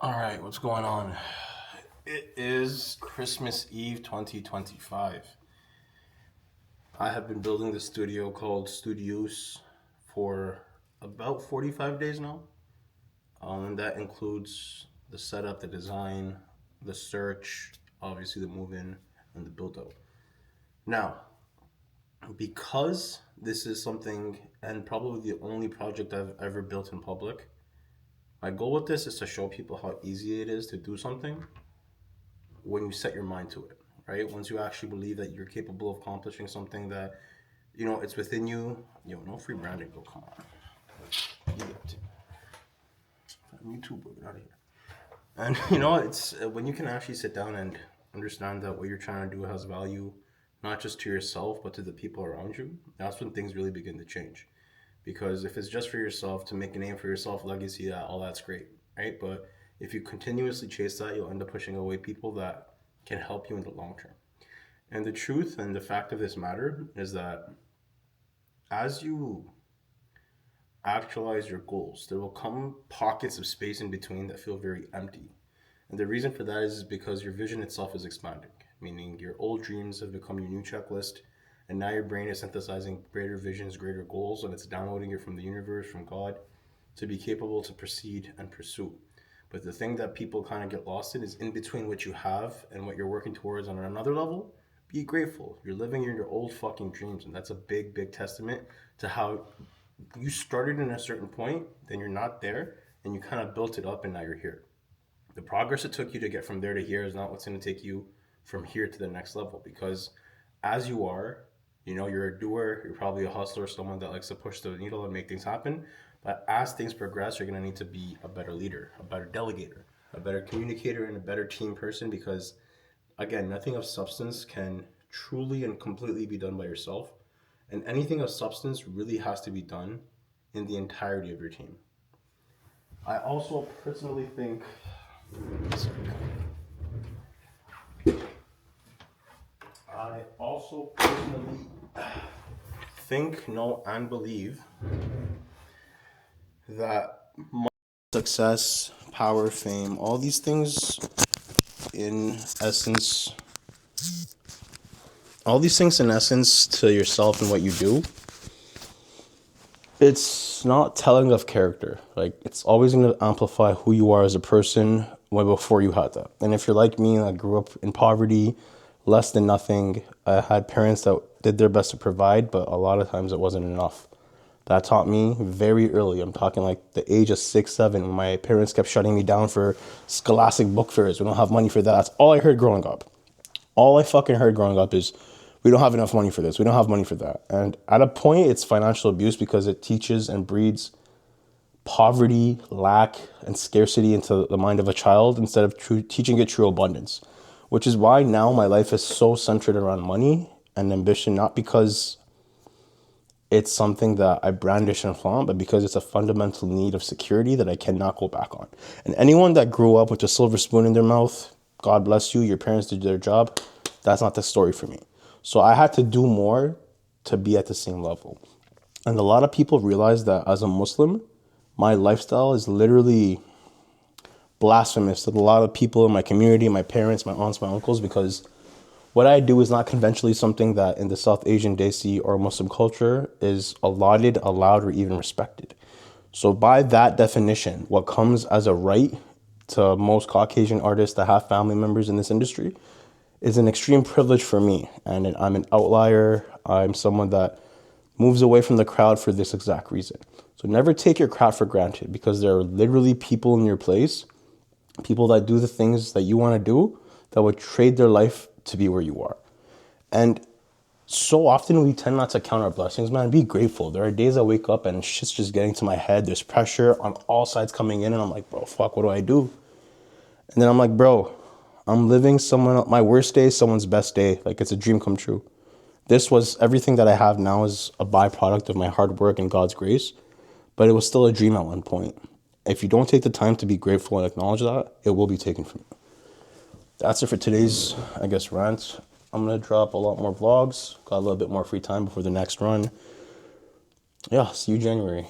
All right, what's going on? It is Christmas Eve 2025. I have been building this studio called Studioose for about 45 days now. And that includes the setup, the design, the search, obviously the move in, and the build out. Now, because this is something, and probably the only project I've ever built in public, my goal with this is to show people how easy it is to do something when you set your mind to it, right? Once you actually believe that you're capable of accomplishing something that, it's within you. No free branding, go, come on. You too, bro, get out of here. And, it's when you can actually sit down and understand that what you're trying to do has value, not just to yourself, but to the people around you, that's when things really begin to change. Because if it's just for yourself, to make a name for yourself, legacy, that all that's great, right? But if you continuously chase that, you'll end up pushing away people that can help you in the long term. And the truth and the fact of this matter is that as you actualize your goals, there will come pockets of space in between that feel very empty. And the reason for that is because your vision itself is expanding, meaning your old dreams have become your new checklist, and now your brain is synthesizing greater visions, greater goals, and it's downloading it from the universe, from God, to be capable to proceed and pursue. But the thing that people kind of get lost in is in between what you have and what you're working towards on another level. Be grateful. You're living in your old fucking dreams, and that's a big, big testament to how you started in a certain point, then you're not there, and you kind of built it up, and now you're here. The progress it took you to get from there to here is not what's going to take you from here to the next level, because as you are, you're a doer, you're probably a hustler, someone that likes to push the needle and make things happen. But as things progress, you're going to need to be a better leader, a better delegator, a better communicator, and a better team person, because again, nothing of substance can truly and completely be done by yourself. And anything of substance really has to be done in the entirety of your team. I also personally think know, and believe that success, power, fame, all these things in essence, to yourself and what you do, it's not telling of character. Like, it's always going to amplify who you are as a person way before you had that. And if you're like me, I grew up in poverty, less than nothing. I had parents that did their best to provide, but a lot of times it wasn't enough. That taught me very early. I'm talking like the age of 6, 7, when my parents kept shutting me down for scholastic book fairs. We don't have money for that. That's all I heard growing up. All I fucking heard growing up is, we don't have enough money for this. We don't have money for that. And at a point, it's financial abuse because it teaches and breeds poverty, lack, and scarcity into the mind of a child instead of teaching it true abundance. Which is why now my life is so centered around money and ambition, not because it's something that I brandish and flaunt, but because it's a fundamental need of security that I cannot go back on. And anyone that grew up with a silver spoon in their mouth, God bless you, your parents did their job, that's not the story for me. So I had to do more to be at the same level. And a lot of people realize that as a Muslim, my lifestyle is literally blasphemous to a lot of people in my community, my parents, my aunts, my uncles, because what I do is not conventionally something that in the South Asian Desi or Muslim culture is allotted, allowed, or even respected. So by that definition, what comes as a right to most Caucasian artists that have family members in this industry is an extreme privilege for me. And I'm an outlier. I'm someone that moves away from the crowd for this exact reason. So never take your craft for granted, because there are literally people in your place, people that do the things that you want to do, that would trade their life to be where you are. And so often we tend not to count our blessings, man. Be grateful. There are days I wake up and shit's just getting to my head. There's pressure on all sides coming in, and I'm like, bro, fuck, what do I do? And then I'm like, bro, I'm living my worst day, someone's best day. Like, it's a dream come true. This was everything that I have now is a byproduct of my hard work and God's grace, but it was still a dream at one point. If you don't take the time to be grateful and acknowledge that, it will be taken from you. That's it for today's, rant. I'm going to drop a lot more vlogs. Got a little bit more free time before the next run. Yeah, see you January.